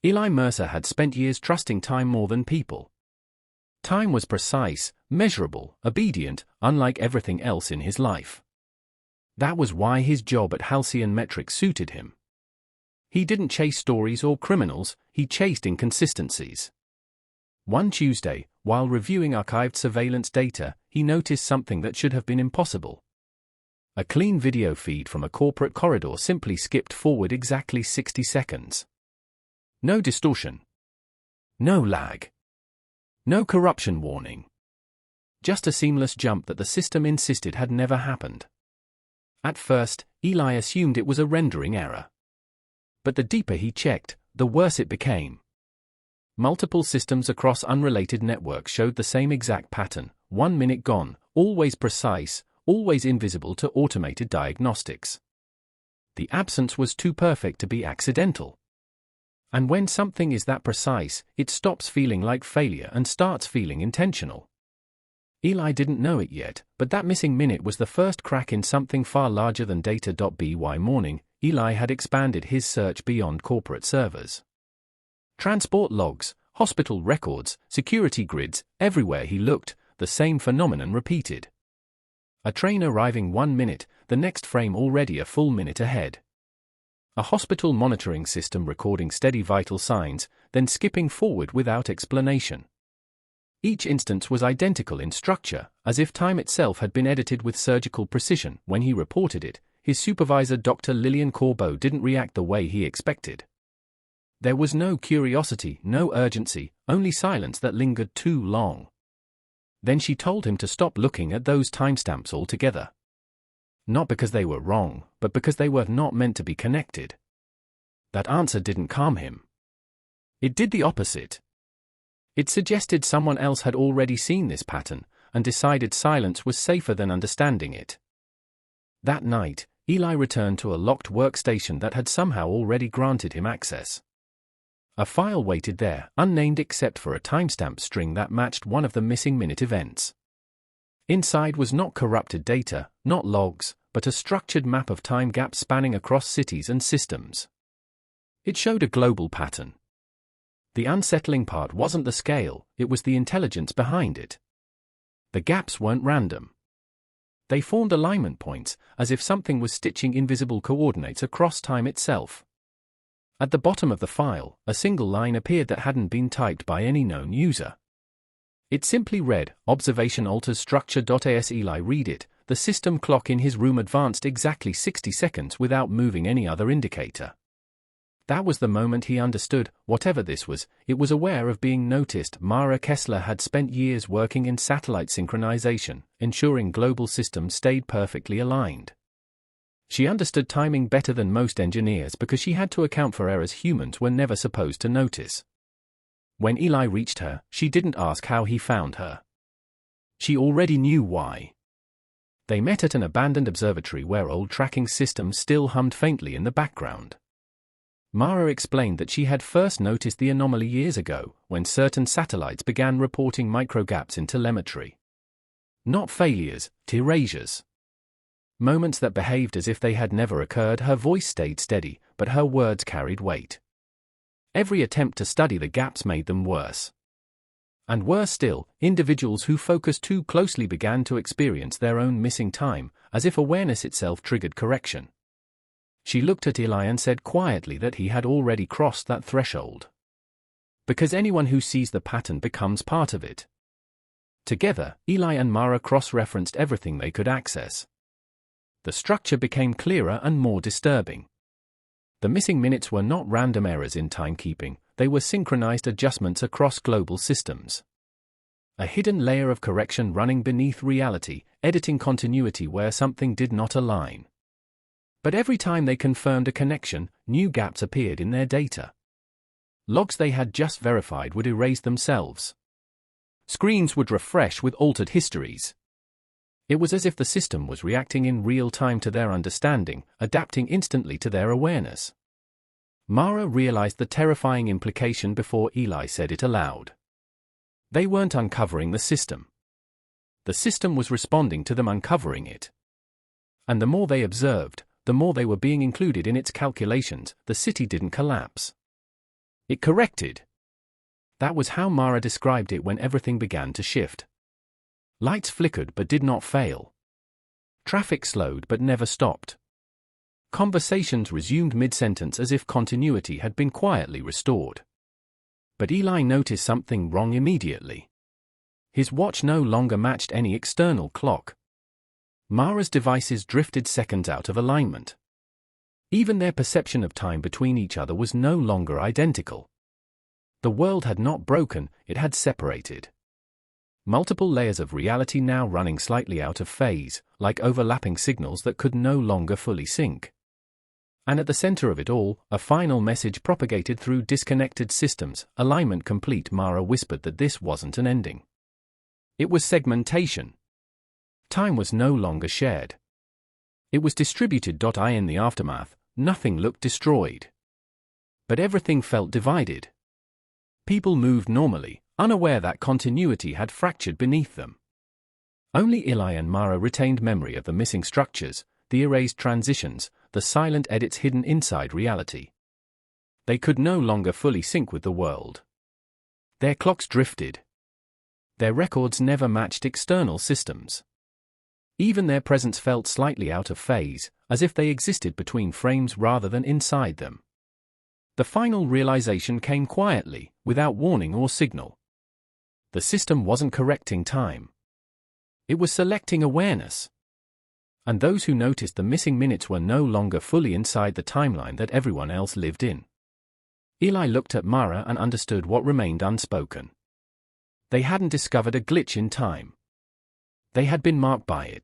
Eli Mercer had spent years trusting time more than people. Time was precise, measurable, obedient, unlike everything else in his life. That was why his job at Halcyon Metrics suited him. He didn't chase stories or criminals, he chased inconsistencies. One Tuesday, while reviewing archived surveillance data, he noticed something that should have been impossible. A clean video feed from a corporate corridor simply skipped forward exactly 60 seconds. No distortion. No lag. No corruption warning. Just a seamless jump that the system insisted had never happened. At first, Eli assumed it was a rendering error. But the deeper he checked, the worse it became. Multiple systems across unrelated networks showed the same exact pattern: 1 minute gone, always precise, always invisible to automated diagnostics. The absence was too perfect to be accidental. And when something is that precise, it stops feeling like failure and starts feeling intentional. Eli didn't know it yet, but that missing minute was the first crack in something far larger than data.by morning. Eli had expanded his search beyond corporate servers. Transport logs, hospital records, security grids, everywhere he looked, the same phenomenon repeated. A train arriving 1 minute, the next frame already a full minute ahead. A hospital monitoring system recording steady vital signs, then skipping forward without explanation. Each instance was identical in structure, as if time itself had been edited with surgical precision. When he reported it, his supervisor Dr. Lillian Corbeau didn't react the way he expected. There was no curiosity, no urgency, only silence that lingered too long. Then she told him to stop looking at those timestamps altogether. Not because they were wrong, but because they were not meant to be connected. That answer didn't calm him. It did the opposite. It suggested someone else had already seen this pattern, and decided silence was safer than understanding it. That night, Eli returned to a locked workstation that had somehow already granted him access. A file waited there, unnamed except for a timestamp string that matched one of the missing minute events. Inside was not corrupted data, not logs, but a structured map of time gaps spanning across cities and systems. It showed a global pattern. The unsettling part wasn't the scale, it was the intelligence behind it. The gaps weren't random. They formed alignment points, as if something was stitching invisible coordinates across time itself. At the bottom of the file, a single line appeared that hadn't been typed by any known user. It simply read, "Observation alters structure." As Eli read it, the system clock in his room advanced exactly 60 seconds without moving any other indicator. That was the moment he understood, whatever this was, it was aware of being noticed. Mara Kessler had spent years working in satellite synchronization, ensuring global systems stayed perfectly aligned. She understood timing better than most engineers because she had to account for errors humans were never supposed to notice. When Eli reached her, she didn't ask how he found her. She already knew why. They met at an abandoned observatory where old tracking systems still hummed faintly in the background. Mara explained that she had first noticed the anomaly years ago, when certain satellites began reporting microgaps in telemetry. Not failures, erasures. Moments that behaved as if they had never occurred. Her voice stayed steady, but her words carried weight. Every attempt to study the gaps made them worse. And worse still, individuals who focused too closely began to experience their own missing time, as if awareness itself triggered correction. She looked at Eli and said quietly that he had already crossed that threshold. Because anyone who sees the pattern becomes part of it. Together, Eli and Mara cross-referenced everything they could access. The structure became clearer and more disturbing. The missing minutes were not random errors in timekeeping, they were synchronized adjustments across global systems. A hidden layer of correction running beneath reality, editing continuity where something did not align. But every time they confirmed a connection, new gaps appeared in their data. Logs they had just verified would erase themselves. Screens would refresh with altered histories. It was as if the system was reacting in real time to their understanding, adapting instantly to their awareness. Mara realized the terrifying implication before Eli said it aloud. They weren't uncovering the system. The system was responding to them uncovering it. And the more they observed, the more they were being included in its calculations. The city didn't collapse. It corrected. That was how Mara described it when everything began to shift. Lights flickered but did not fail. Traffic slowed but never stopped. Conversations resumed mid-sentence as if continuity had been quietly restored. But Eli noticed something wrong immediately. His watch no longer matched any external clock. Mara's devices drifted seconds out of alignment. Even their perception of time between each other was no longer identical. The world had not broken, it had separated. Multiple layers of reality now running slightly out of phase, like overlapping signals that could no longer fully sync. And at the center of it all, a final message propagated through disconnected systems, alignment complete. Mara whispered that this wasn't an ending. It was segmentation. Time was no longer shared. It was distributed. In the aftermath, nothing looked destroyed. But everything felt divided. People moved normally, unaware that continuity had fractured beneath them. Only Eli and Mara retained memory of the missing structures, the erased transitions, the silent edits hidden inside reality. They could no longer fully sync with the world. Their clocks drifted. Their records never matched external systems. Even their presence felt slightly out of phase, as if they existed between frames rather than inside them. The final realization came quietly, without warning or signal. The system wasn't correcting time. It was selecting awareness. And those who noticed the missing minutes were no longer fully inside the timeline that everyone else lived in. Eli looked at Mara and understood what remained unspoken. They hadn't discovered a glitch in time. They had been marked by it.